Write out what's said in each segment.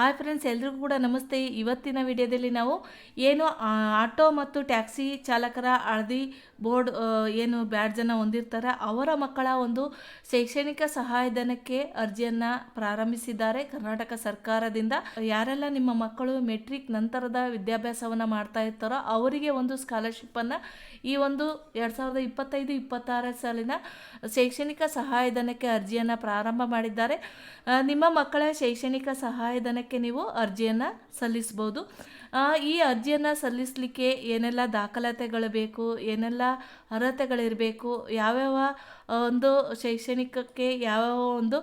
Hi friends, ಎಲ್ರಿಗೂ ಕೂಡ ನಮಸ್ತೆ. ಇವತ್ತಿನ ವಿಡಿಯೋದಲ್ಲಿ ನಾವು ಏನು ಆಟೋ ಮತ್ತು ಟ್ಯಾಕ್ಸಿ ಚಾಲಕರ ಹಳದಿ ಬೋರ್ಡ್ ಏನು ಬ್ಯಾಡ್ಜನ್ನು ಹೊಂದಿರ್ತಾರೆ ಅವರ ಮಕ್ಕಳ ಒಂದು ಶೈಕ್ಷಣಿಕ ಸಹಾಯಧನಕ್ಕೆ ಅರ್ಜಿಯನ್ನು ಪ್ರಾರಂಭಿಸಿದ್ದಾರೆ ಕರ್ನಾಟಕ ಸರ್ಕಾರದಿಂದ. ಯಾರೆಲ್ಲ ನಿಮ್ಮ ಮಕ್ಕಳು ಮೆಟ್ರಿಕ್ ನಂತರದ ವಿದ್ಯಾಭ್ಯಾಸವನ್ನು ಮಾಡ್ತಾ ಇರ್ತಾರೋ ಅವರಿಗೆ ಒಂದು ಸ್ಕಾಲರ್ಶಿಪ್ಪನ್ನು ಈ ಒಂದು 2025-26 ಸಾಲಿನ ಶೈಕ್ಷಣಿಕ ಸಹಾಯಧನಕ್ಕೆ ಅರ್ಜಿಯನ್ನು ಪ್ರಾರಂಭ ಮಾಡಿದ್ದಾರೆ. ನಿಮ್ಮ ಮಕ್ಕಳ ಶೈಕ್ಷಣಿಕ ಸಹಾಯಧನಕ್ಕೆ ನೀವು ಅರ್ಜಿಯನ್ನು ಸಲ್ಲಿಸ್ಬೋದು. ಈ ಅರ್ಜಿಯನ್ನು ಸಲ್ಲಿಸಲಿಕ್ಕೆ ಏನೆಲ್ಲ ದಾಖಲಾತಿಗಳು ಬೇಕು, ಏನೆಲ್ಲ ಅರ್ಹತೆಗಳಿರಬೇಕು, ಯಾವ್ಯಾವ ಒಂದು ಶೈಕ್ಷಣಿಕಕ್ಕೆ ಯಾವ್ಯಾವ ಒಂದು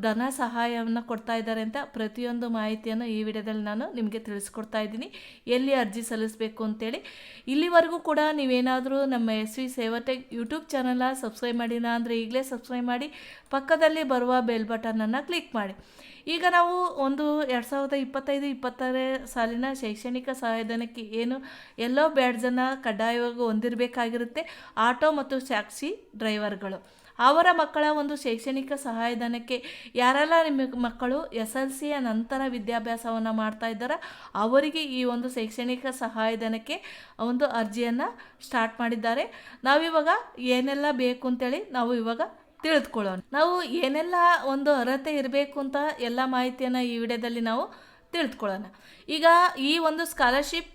ಧನ ಸಹಾಯವನ್ನು ಕೊಡ್ತಾ ಇದ್ದಾರೆ ಅಂತ ಪ್ರತಿಯೊಂದು ಮಾಹಿತಿಯನ್ನು ಈ ವಿಡಿಯೋದಲ್ಲಿ ನಾನು ನಿಮಗೆ ತಿಳಿಸ್ಕೊಡ್ತಾ ಇದ್ದೀನಿ. ಎಲ್ಲಿ ಅರ್ಜಿ ಸಲ್ಲಿಸಬೇಕು ಅಂತೇಳಿ. ಇಲ್ಲಿವರೆಗೂ ಕೂಡ ನೀವೇನಾದರೂ ನಮ್ಮ SV ಸೇವಾಟೆಕ್ ಯೂಟ್ಯೂಬ್ ಚಾನಲ್ನ ಸಬ್ಸ್ಕ್ರೈಬ್ ಮಾಡಿಲ್ಲ ಅಂದರೆ ಈಗಲೇ ಸಬ್ಸ್ಕ್ರೈಬ್ ಮಾಡಿ, ಪಕ್ಕದಲ್ಲಿ ಬರುವ ಬೆಲ್ ಬಟನನ್ನು ಕ್ಲಿಕ್ ಮಾಡಿ. ಈಗ ನಾವು ಒಂದು 2025-26 ಸಾಲಿನ ಶೈಕ್ಷಣಿಕ ಸಹಾಯಧನಕ್ಕೆ ಏನು ಎಲ್ಲೋ ಬ್ಯಾಡ್ಜನ್ನು ಕಡ್ಡಾಯವಾಗಿ ಹೊಂದಿರಬೇಕಾಗಿರುತ್ತೆ ಆಟೋ ಮತ್ತು ಟ್ಯಾಕ್ಸಿ ಡ್ರೈವರ್ಗಳು. ಅವರ ಮಕ್ಕಳ ಒಂದು ಶೈಕ್ಷಣಿಕ ಸಹಾಯಧನಕ್ಕೆ ಯಾರೆಲ್ಲ ನಿಮ್ಮ ಮಕ್ಕಳು SLCಯ ನಂತರ ವಿದ್ಯಾಭ್ಯಾಸವನ್ನು ಮಾಡ್ತಾ ಇದ್ದಾರೆ ಅವರಿಗೆ ಈ ಒಂದು ಶೈಕ್ಷಣಿಕ ಸಹಾಯಧನಕ್ಕೆ ಒಂದು ಅರ್ಜಿಯನ್ನು ಸ್ಟಾರ್ಟ್ ಮಾಡಿದ್ದಾರೆ. ನಾವಿವಾಗ ಏನೆಲ್ಲ ಬೇಕು ಅಂತೇಳಿ ನಾವು ಇವಾಗ ತಿಳಿದುಕೊಳ್ಳೋಣ. ನಾವು ಏನೆಲ್ಲ ಒಂದು ಅರ್ಹತೆ ಇರಬೇಕು ಅಂತ ಎಲ್ಲ ಮಾಹಿತಿಯನ್ನು ಈ ವಿಡಿಯೋದಲ್ಲಿ ನಾವು ತಿಳಿದುಕೊಳ್ಳೋಣ. ಈಗ ಈ ಒಂದು ಸ್ಕಾಲರ್ಶಿಪ್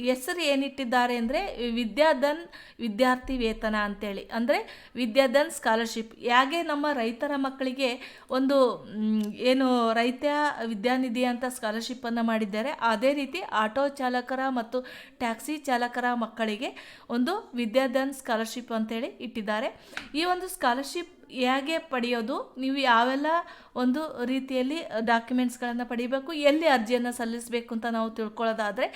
ಹೆಸರು ಏನಿಟ್ಟಿದ್ದಾರೆ ಅಂದರೆ ವಿದ್ಯಾಧನ್ ವಿದ್ಯಾರ್ಥಿ ವೇತನ ಅಂತೇಳಿ, ಅಂದರೆ ವಿದ್ಯಾಧನ್ ಸ್ಕಾಲರ್ಶಿಪ್. ಹೇಗೆ ನಮ್ಮ ರೈತರ ಮಕ್ಕಳಿಗೆ ಒಂದು ಏನು ರೈತ ವಿದ್ಯಾನಿಧಿ ಅಂತ ಸ್ಕಾಲರ್ಶಿಪ್ಪನ್ನು ಮಾಡಿದ್ದಾರೆ, ಅದೇ ರೀತಿ ಆಟೋ ಚಾಲಕರ ಮತ್ತು ಟ್ಯಾಕ್ಸಿ ಚಾಲಕರ ಮಕ್ಕಳಿಗೆ ಒಂದು ವಿದ್ಯಾಧನ್ ಸ್ಕಾಲರ್ಶಿಪ್ ಅಂತೇಳಿ ಇಟ್ಟಿದ್ದಾರೆ. ಈ ಒಂದು ಸ್ಕಾಲರ್ಶಿಪ್ ಹೇಗೆ ಪಡೆಯೋದು, ನೀವು ಯಾವೆಲ್ಲ ಒಂದು ರೀತಿಯಲ್ಲಿ ಡಾಕ್ಯುಮೆಂಟ್ಸ್ಗಳನ್ನು ಪಡಿಬೇಕು, ಎಲ್ಲಿ ಅರ್ಜಿಯನ್ನು ಸಲ್ಲಿಸಬೇಕು ಅಂತ ನಾವು ತಿಳ್ಕೊಳ್ಳೋದಾದರೆ,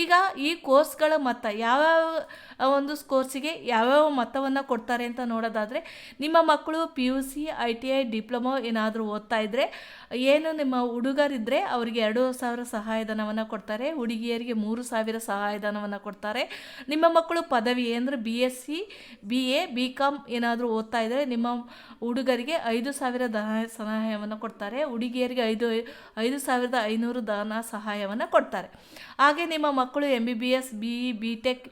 ಈಗ ಈ ಕೋರ್ಸ್ಗಳ ಮೊತ್ತ ಯಾವ್ಯಾವ ಒಂದು ಕೋರ್ಸಿಗೆ ಯಾವ್ಯಾವ ಮೊತ್ತವನ್ನು ಕೊಡ್ತಾರೆ ಅಂತ ನೋಡೋದಾದರೆ, ನಿಮ್ಮ ಮಕ್ಕಳು PUC ITI ಡಿಪ್ಲೊಮೊ ಏನಾದರೂ ಓದ್ತಾ ಇದ್ದರೆ, ಏನು ನಿಮ್ಮ ಹುಡುಗರಿದ್ದರೆ ಅವರಿಗೆ 2,000 ಸಹಾಯಧನವನ್ನು ಕೊಡ್ತಾರೆ, ಹುಡುಗಿಯರಿಗೆ 3,000 ಸಹಾಯಧನವನ್ನು ಕೊಡ್ತಾರೆ. ನಿಮ್ಮ ಮಕ್ಕಳು ಪದವಿ ಅಂದರೆ BSc BA BCom ಏನಾದರೂ ಓದ್ತಾ ಇದ್ದರೆ ನಿಮ್ಮ ಹುಡುಗರಿಗೆ 5,000 ಧನ ಸಹಾಯವನ್ನು ಕೊಡ್ತಾರೆ, ಹುಡುಗಿಯರಿಗೆ 5,500 ಧನ ಸಹಾಯವನ್ನು ಕೊಡ್ತಾರೆ. ಹಾಗೆ ನಿಮ್ಮ ಮಕ್ಕಳು MBBS BE BTech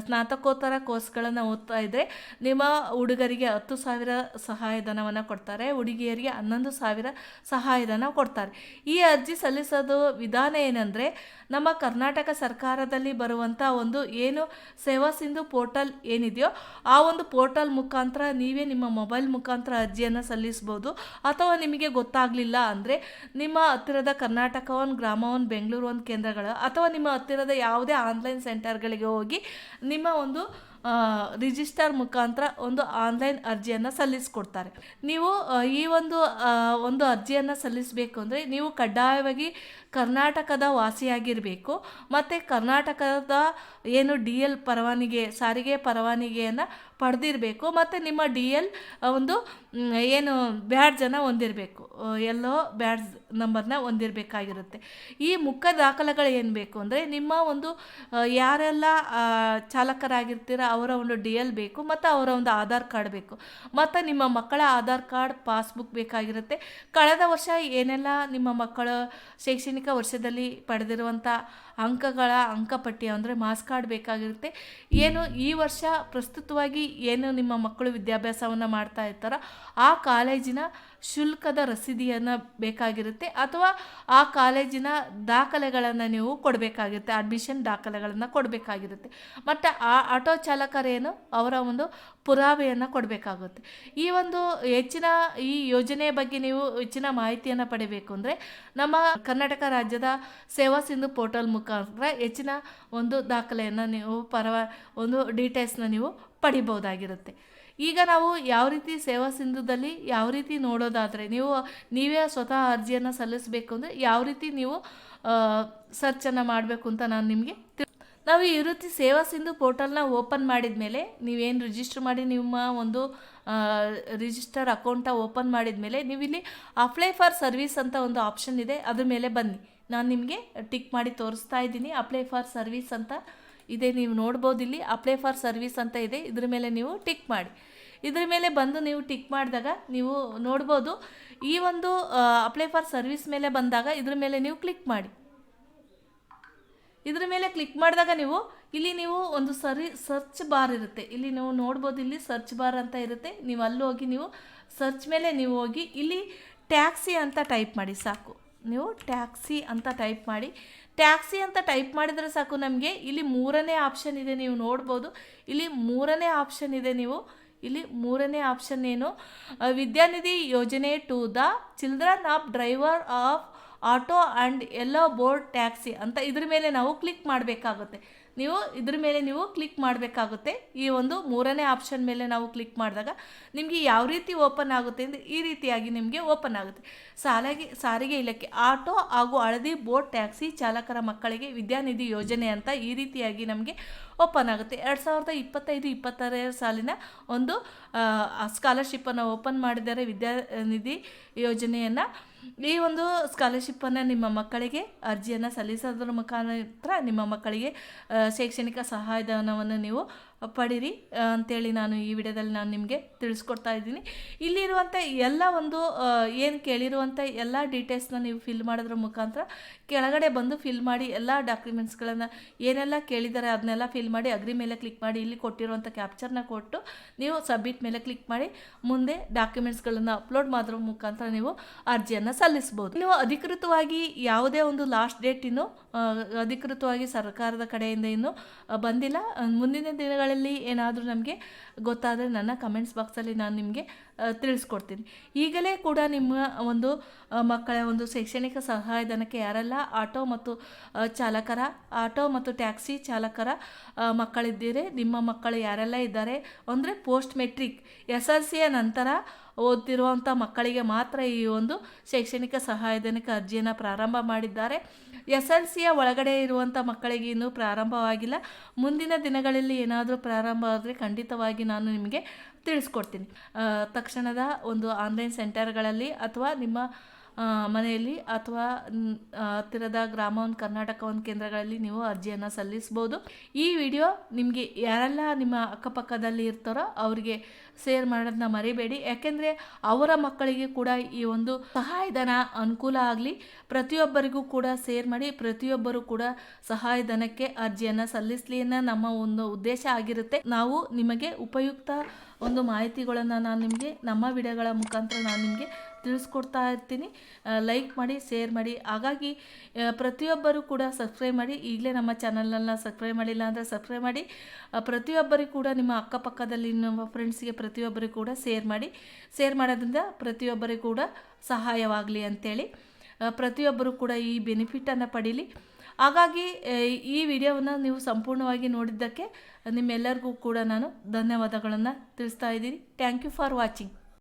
ಸ್ನಾತಕೋತ್ತರ ಕೋರ್ಸ್ಗಳನ್ನು ಓದ್ತಾ ಇದ್ದರೆ ನಿಮ್ಮ ಹುಡುಗರಿಗೆ 10,000 ಸಹಾಯಧನವನ್ನು ಕೊಡ್ತಾರೆ, ಹುಡುಗಿಯರಿಗೆ 11,000 ಸಹಾಯಧನ ಕೊಡ್ತಾರೆ. ಈ ಅರ್ಜಿ ಸಲ್ಲಿಸೋದು ವಿಧಾನ ಏನಂದರೆ, ನಮ್ಮ ಕರ್ನಾಟಕ ಸರ್ಕಾರದಲ್ಲಿ ಬರುವಂಥ ಒಂದು ಏನು ಸೇವಾ ಸಿಂಧು ಪೋರ್ಟಲ್ ಏನಿದೆಯೋ ಆ ಒಂದು ಪೋರ್ಟಲ್ ಮುಖಾಂತರ ನೀವೇ ನಿಮ್ಮ ಮೊಬೈಲ್ ಮುಖಾಂತರ ಅರ್ಜಿಯನ್ನು ಸಲ್ಲಿಸ್ಬೋದು. ಅಥವಾ ನಿಮಗೆ ಗೊತ್ತಾಗಲಿಲ್ಲ ಅಂದರೆ ನಿಮ್ಮ ಹತ್ತಿರದ ಕರ್ನಾಟಕ ಒನ್, ಗ್ರಾಮ ಒನ್, ಬೆಂಗಳೂರು ಒಂದು ಕೇಂದ್ರಗಳು ಅಥವಾ ನಿಮ್ಮ ಹತ್ತಿರದ ಯಾವುದೇ ಆನ್ಲೈನ್ ಸೆಂಟರ್ಗಳಿಗೆ ಹೋಗಿ ನಿಮ್ಮ ಒಂದು ರಿಜಿಸ್ಟರ್ ಮುಖಾಂತರ ಒಂದು ಆನ್ಲೈನ್ ಅರ್ಜಿಯನ್ನು ಸಲ್ಲಿಸ್ಕೊಡ್ತಾರೆ. ನೀವು ಈ ಒಂದು ಅರ್ಜಿಯನ್ನು ಸಲ್ಲಿಸಬೇಕು ಅಂದರೆ ನೀವು ಕಡ್ಡಾಯವಾಗಿ ಕರ್ನಾಟಕದ ವಾಸಿಯಾಗಿರಬೇಕು ಮತ್ತು ಕರ್ನಾಟಕದ ಏನು DL ಪರವಾನಿಗೆ, ಸಾರಿಗೆ ಪರವಾನಿಗೆಯನ್ನು ಪಡೆದಿರಬೇಕು ಮತ್ತು ನಿಮ್ಮ DL ಒಂದು ಏನು ಬ್ಯಾಡ್ಜನ್ನು ಹೊಂದಿರಬೇಕು, ಎಲ್ಲೋ ಬ್ಯಾಡ್ಜ್ ನಂಬರ್ನ ಹೊಂದಿರಬೇಕಾಗಿರುತ್ತೆ. ಈ ಮುಖ್ಯ ದಾಖಲೆಗಳು ಏನು ಬೇಕು ಅಂದರೆ, ನಿಮ್ಮ ಒಂದು ಯಾರೆಲ್ಲ ಚಾಲಕರಾಗಿರ್ತೀರ ಅವರ ಒಂದು DL ಬೇಕು ಮತ್ತು ಅವರ ಒಂದು ಆಧಾರ್ ಕಾರ್ಡ್ ಬೇಕು ಮತ್ತು ನಿಮ್ಮ ಮಕ್ಕಳ ಆಧಾರ್ ಕಾರ್ಡ್, ಪಾಸ್ಬುಕ್ ಬೇಕಾಗಿರುತ್ತೆ. ಕಳೆದ ವರ್ಷ ಏನೆಲ್ಲ ನಿಮ್ಮ ಮಕ್ಕಳ ಶೈಕ್ಷಣಿಕ ವರ್ಷದಲ್ಲಿ ಪಡೆದಿರುವಂಥ ಅಂಕಗಳ ಅಂಕಪಟ್ಟಿ ಅಂದರೆ ಮಾರ್ಕ್ಸ್ ಕಾರ್ಡ್ ಬೇಕಾಗಿರುತ್ತೆ. ಏನು ಈ ವರ್ಷ ಪ್ರಸ್ತುತವಾಗಿ ಏನು ನಿಮ್ಮ ಮಕ್ಕಳು ವಿದ್ಯಾಭ್ಯಾಸವನ್ನು ಮಾಡ್ತಾ ಇರ್ತಾರೋ ಆ ಕಾಲೇಜಿನ ಶುಲ್ಕದ ರಸೀದಿಯನ್ನು ಬೇಕಾಗಿರುತ್ತೆ ಅಥವಾ ಆ ಕಾಲೇಜಿನ ದಾಖಲೆಗಳನ್ನು ನೀವು ಕೊಡಬೇಕಾಗಿರುತ್ತೆ, ಅಡ್ಮಿಷನ್ ದಾಖಲೆಗಳನ್ನು ಕೊಡಬೇಕಾಗಿರುತ್ತೆ. ಮತ್ತು ಆ ಆಟೋ ಚಾಲಕರೇನು ಅವರ ಒಂದು ಪುರಾವೆಯನ್ನು ಕೊಡಬೇಕಾಗುತ್ತೆ. ಈ ಒಂದು ಈ ಯೋಜನೆಯ ಬಗ್ಗೆ ನೀವು ಹೆಚ್ಚಿನ ಮಾಹಿತಿಯನ್ನು ಪಡಿಬೇಕು ಅಂದರೆ ನಮ್ಮ ಕರ್ನಾಟಕ ರಾಜ್ಯದ ಸೇವಾ ಸಿಂಧು ಪೋರ್ಟಲ್ ಮುಖಾಂತರ ಹೆಚ್ಚಿನ ಒಂದು ದಾಖಲೆಯನ್ನು ನೀವು ಒಂದು ಡೀಟೇಲ್ಸ್ನ ನೀವು ಪಡಿಬೋದಾಗಿರುತ್ತೆ. ಈಗ ನಾವು ಯಾವ ರೀತಿ ಸೇವಾ ಸಿಂಧುದಲ್ಲಿ ಯಾವ ರೀತಿ ನೋಡೋದಾದರೆ, ನೀವೇ ಸ್ವತಃ ಅರ್ಜಿಯನ್ನು ಸಲ್ಲಿಸಬೇಕು ಅಂದರೆ ಯಾವ ರೀತಿ ನೀವು ಸರ್ಚನ್ನು ಮಾಡಬೇಕು ಅಂತ ನಾನು ನಿಮಗೆ ನಾವು ಈ ರೀತಿ ಸೇವಾ ಸಿಂಧು ಪೋರ್ಟಲ್ನ ಓಪನ್ ಮಾಡಿದ ಮೇಲೆ ನೀವೇನು ರಿಜಿಸ್ಟರ್ ಮಾಡಿ ನಿಮ್ಮ ಒಂದು ರಿಜಿಸ್ಟರ್ ಅಕೌಂಟ ಓಪನ್ ಮಾಡಿದ ಮೇಲೆ ನೀವಿಲ್ಲಿ ಅಪ್ಲೈ ಫಾರ್ ಸರ್ವಿಸ್ ಅಂತ ಒಂದು ಆಪ್ಷನ್ ಇದೆ, ಅದ್ರ ಮೇಲೆ ಬನ್ನಿ. ನಾನು ನಿಮಗೆ ಟಿಕ್ ಮಾಡಿ ತೋರಿಸ್ತಾ ಇದ್ದೀನಿ. ಅಪ್ಲೈ ಫಾರ್ ಸರ್ವಿಸ್ ಅಂತ ಇದೆ, ನೀವು ನೋಡ್ಬೋದು. ಇಲ್ಲಿ ಅಪ್ಲೈ ಫಾರ್ ಸರ್ವಿಸ್ ಅಂತ ಇದೆ, ಇದ್ರ ಮೇಲೆ ನೀವು ಟಿಕ್ ಮಾಡಿ. ಇದ್ರ ಮೇಲೆ ಬಂದು ನೀವು ಟಿಕ್ ಮಾಡಿದಾಗ ನೀವು ನೋಡ್ಬೋದು. ಈ ಒಂದು ಅಪ್ಲೈ ಫಾರ್ ಸರ್ವಿಸ್ ಮೇಲೆ ಬಂದಾಗ ಇದ್ರ ಮೇಲೆ ನೀವು ಕ್ಲಿಕ್ ಮಾಡಿ. ಇದ್ರ ಮೇಲೆ ಕ್ಲಿಕ್ ಮಾಡಿದಾಗ ಇಲ್ಲಿ ನೀವು ಒಂದು ಸರ್ಚ್ ಬಾರ್ ಇರುತ್ತೆ. ಇಲ್ಲಿ ನೀವು ನೋಡ್ಬೋದು, ಇಲ್ಲಿ ಸರ್ಚ್ ಬಾರ್ ಅಂತ ಇರುತ್ತೆ. ನೀವು ಅಲ್ಲಿ ಹೋಗಿ ನೀವು ಸರ್ಚ್ ಮೇಲೆ ನೀವು ಹೋಗಿ ಇಲ್ಲಿ ಟ್ಯಾಕ್ಸಿ ಅಂತ ಟೈಪ್ ಮಾಡಿ ಸಾಕು. ನೀವು ಟ್ಯಾಕ್ಸಿ ಅಂತ ಟೈಪ್ ಮಾಡಿ. ಟ್ಯಾಕ್ಸಿ ಅಂತ ಟೈಪ್ ಮಾಡಿದರೆ ಸಾಕು. ನಮಗೆ ಇಲ್ಲಿ 3ನೇ ಆಪ್ಷನ್ ಇದೆ, ನೀವು ನೋಡ್ಬೋದು. ಇಲ್ಲಿ 3ನೇ ಆಪ್ಷನ್ ಇದೆ. ಇಲ್ಲಿ 3ನೇ ಆಪ್ಷನ್ ಏನು, ವಿದ್ಯಾನಿಧಿ ಯೋಜನೆ to the children of driver of auto and yellow board taxi ಅಂತ ಇದ್ರ ಮೇಲೆ ನಾವು ಕ್ಲಿಕ್ ಮಾಡಬೇಕಾಗುತ್ತೆ. ಇದ್ರ ಮೇಲೆ ನೀವು ಕ್ಲಿಕ್ ಮಾಡಬೇಕಾಗುತ್ತೆ. ಈ ಒಂದು 3ನೇ ಆಪ್ಷನ್ ಮೇಲೆ ನಾವು ಕ್ಲಿಕ್ ಮಾಡಿದಾಗ ನಿಮಗೆ ಯಾವ ರೀತಿ ಓಪನ್ ಆಗುತ್ತೆ ಅಂದರೆ ಈ ರೀತಿಯಾಗಿ ನಿಮಗೆ ಓಪನ್ ಆಗುತ್ತೆ. ಸಾರಿಗೆ ಇಲಾಖೆ ಆಟೋ ಹಾಗೂ ಹಳದಿ ಬೋರ್ಡ್ ಟ್ಯಾಕ್ಸಿ ಚಾಲಕರ ಮಕ್ಕಳಿಗೆ ವಿದ್ಯಾನಿಧಿ ಯೋಜನೆ ಅಂತ ಈ ರೀತಿಯಾಗಿ ನಮಗೆ ಓಪನ್ ಆಗುತ್ತೆ. 2025-26 ಸಾಲಿನ ಒಂದು ಸ್ಕಾಲರ್ಶಿಪ್ಪನ್ನು ಓಪನ್ ಮಾಡಿದ್ದಾರೆ, ವಿದ್ಯಾನಿಧಿ ಯೋಜನೆಯನ್ನು. ಈ ಒಂದು ಸ್ಕಾಲರ್ಶಿಪ್ಪನ್ನು ನಿಮ್ಮ ಮಕ್ಕಳಿಗೆ ಅರ್ಜಿಯನ್ನು ಸಲ್ಲಿಸೋದ್ರ ಮುಖಾಂತರ ನಿಮ್ಮ ಮಕ್ಕಳಿಗೆ ಶೈಕ್ಷಣಿಕ ಸಹಾಯಧನವನ್ನು ನೀವು ಪಡೀರಿ ಅಂತೇಳಿ ನಾನು ಈ ವಿಡಿಯೋದಲ್ಲಿ ನಿಮಗೆ ತಿಳಿಸ್ಕೊಡ್ತಾ ಇದ್ದೀನಿ. ಇಲ್ಲಿರುವಂಥ ಎಲ್ಲ ಒಂದು ಏನು ಕೇಳಿರುವಂಥ ಎಲ್ಲ ಡೀಟೇಲ್ಸ್ನ ನೀವು ಫಿಲ್ ಮಾಡೋದ್ರ ಮುಖಾಂತರ ಕೆಳಗಡೆ ಬಂದು ಫಿಲ್ ಮಾಡಿ. ಎಲ್ಲ ಡಾಕ್ಯುಮೆಂಟ್ಸ್ಗಳನ್ನು ಏನೆಲ್ಲ ಕೇಳಿದ್ದಾರೆ ಅದನ್ನೆಲ್ಲ ಫಿಲ್ ಮಾಡಿ. ಅಗ್ರಿ ಮೇಲೆ ಕ್ಲಿಕ್ ಮಾಡಿ. ಇಲ್ಲಿ ಕೊಟ್ಟಿರುವಂಥ ಕ್ಯಾಪ್ಚರ್ನ ಕೊಟ್ಟು ನೀವು ಸಬ್ಮಿಟ್ ಮೇಲೆ ಕ್ಲಿಕ್ ಮಾಡಿ ಮುಂದೆ ಡಾಕ್ಯುಮೆಂಟ್ಸ್ಗಳನ್ನು ಅಪ್ಲೋಡ್ ಮಾಡೋದ್ರ ಮುಖಾಂತರ ನೀವು ಅರ್ಜಿಯನ್ನು ಸಲ್ಲಿಸ್ಬೋದು. ನೀವು ಅಧಿಕೃತವಾಗಿ ಯಾವುದೇ ಒಂದು ಲಾಸ್ಟ್ ಡೇಟ್ ಇನ್ನು ಅಧಿಕೃತವಾಗಿ ಸರ್ಕಾರದ ಕಡೆಯಿಂದ ಇನ್ನೂ ಬಂದಿಲ್ಲ. ಮುಂದಿನ ದಿನಗಳಲ್ಲಿ ಏನಾದರೂ ನಮಗೆ ಗೊತ್ತಾದರೆ ನನ್ನ ಕಮೆಂಟ್ಸ್ ಬಾಕ್ಸಲ್ಲಿ ನಾನು ನಿಮಗೆ ತಿಳಿಸ್ಕೊಡ್ತೀನಿ. ಈಗಲೇ ಕೂಡ ನಿಮ್ಮ ಒಂದು ಮಕ್ಕಳ ಒಂದು ಶೈಕ್ಷಣಿಕ ಸಹಾಯಧನಕ್ಕೆ ಯಾರೆಲ್ಲ ಆಟೋ ಮತ್ತು ಟ್ಯಾಕ್ಸಿ ಚಾಲಕರ ಮಕ್ಕಳಿದ್ದೀರಿ, ನಿಮ್ಮ ಮಕ್ಕಳು ಯಾರೆಲ್ಲ ಇದ್ದಾರೆ ಅಂದರೆ ಪೋಸ್ಟ್ ಮೆಟ್ರಿಕ್ SLCಯ ನಂತರ ಓದ್ತಿರುವಂಥ ಮಕ್ಕಳಿಗೆ ಮಾತ್ರ ಈ ಒಂದು ಶೈಕ್ಷಣಿಕ ಸಹಾಯಧನಕ್ಕೆ ಅರ್ಜಿಯನ್ನು ಪ್ರಾರಂಭ ಮಾಡಿದ್ದಾರೆ. SLCಯ ಒಳಗಡೆ ಇರುವಂಥ ಮಕ್ಕಳಿಗೆ ಇನ್ನೂ ಪ್ರಾರಂಭವಾಗಿಲ್ಲ. ಮುಂದಿನ ದಿನಗಳಲ್ಲಿ ಏನಾದರೂ ಪ್ರಾರಂಭ ಆದರೆ ಖಂಡಿತವಾಗಿ ನಾನು ನಿಮಗೆ ತಿಳಿಸ್ಕೊಡ್ತೀನಿ. ತಕ್ಷಣದ ಒಂದು ಆನ್ಲೈನ್ ಸೆಂಟರ್ಗಳಲ್ಲಿ ಅಥವಾ ನಿಮ್ಮ ಮನೆಯಲ್ಲಿ ಅಥವಾ ಹತ್ತಿರದ ಗ್ರಾಮ ಒಂದು ಕರ್ನಾಟಕ ಒಂದು ಕೇಂದ್ರಗಳಲ್ಲಿ ನೀವು ಅರ್ಜಿಯನ್ನು ಸಲ್ಲಿಸ್ಬೋದು. ಈ ವಿಡಿಯೋ ನಿಮಗೆ ಯಾರೆಲ್ಲ ನಿಮ್ಮ ಅಕ್ಕಪಕ್ಕದಲ್ಲಿ ಇರ್ತಾರೋ ಅವರಿಗೆ ಶೇರ್ ಮಾಡೋದನ್ನ ಮರಿಬೇಡಿ. ಯಾಕೆಂದರೆ ಅವರ ಮಕ್ಕಳಿಗೆ ಕೂಡ ಈ ಒಂದು ಸಹಾಯಧನ ಅನುಕೂಲ ಆಗಲಿ. ಪ್ರತಿಯೊಬ್ಬರಿಗೂ ಕೂಡ ಶೇರ್ ಮಾಡಿ, ಪ್ರತಿಯೊಬ್ಬರು ಕೂಡ ಸಹಾಯಧನಕ್ಕೆ ಅರ್ಜಿಯನ್ನು ಸಲ್ಲಿಸಲಿ ಅನ್ನೋ ನಮ್ಮ ಒಂದು ಉದ್ದೇಶ ಆಗಿರುತ್ತೆ. ನಾವು ನಿಮಗೆ ಉಪಯುಕ್ತ ಒಂದು ಮಾಹಿತಿಗಳನ್ನು ನಾನು ನಿಮಗೆ ನಮ್ಮ ವಿಡಿಯೋಗಳ ಮುಖಾಂತರ ನಾನು ನಿಮಗೆ ತಿಳಿಸ್ಕೊಡ್ತಾ ಇರ್ತೀನಿ. ಲೈಕ್ ಮಾಡಿ, ಶೇರ್ ಮಾಡಿ. ಹಾಗಾಗಿ ಪ್ರತಿಯೊಬ್ಬರು ಕೂಡ ಸಬ್ಸ್ಕ್ರೈಬ್ ಮಾಡಿ. ಈಗಲೇ ನಮ್ಮ ಚಾನಲನ್ನು ಸಬ್ಸ್ಕ್ರೈಬ್ ಮಾಡಿಲ್ಲ ಅಂದರೆ ಸಬ್ಸ್ಕ್ರೈಬ್ ಮಾಡಿ. ಪ್ರತಿಯೊಬ್ಬರಿಗೂ ಕೂಡ ನಿಮ್ಮ ಅಕ್ಕಪಕ್ಕದಲ್ಲಿ ನಿಮ್ಮ ಫ್ರೆಂಡ್ಸ್ಗೆ ಪ್ರತಿಯೊಬ್ಬರಿಗೂ ಕೂಡ ಶೇರ್ ಮಾಡೋದ್ರಿಂದ ಪ್ರತಿಯೊಬ್ಬರಿಗೂ ಕೂಡ ಸಹಾಯವಾಗಲಿ ಅಂಥೇಳಿ ಪ್ರತಿಯೊಬ್ಬರು ಕೂಡ ಈ ಬೆನಿಫಿಟನ್ನು ಪಡೀಲಿ. ಹಾಗಾಗಿ ಈ ವಿಡಿಯೋವನ್ನು ನೀವು ಸಂಪೂರ್ಣವಾಗಿ ನೋಡಿದ್ದಕ್ಕೆ ನಿಮ್ಮೆಲ್ಲರಿಗೂ ಕೂಡ ನಾನು ಧನ್ಯವಾದಗಳನ್ನು ತಿಳಿಸ್ತಾ ಇದ್ದೀನಿ. Thank you for watching.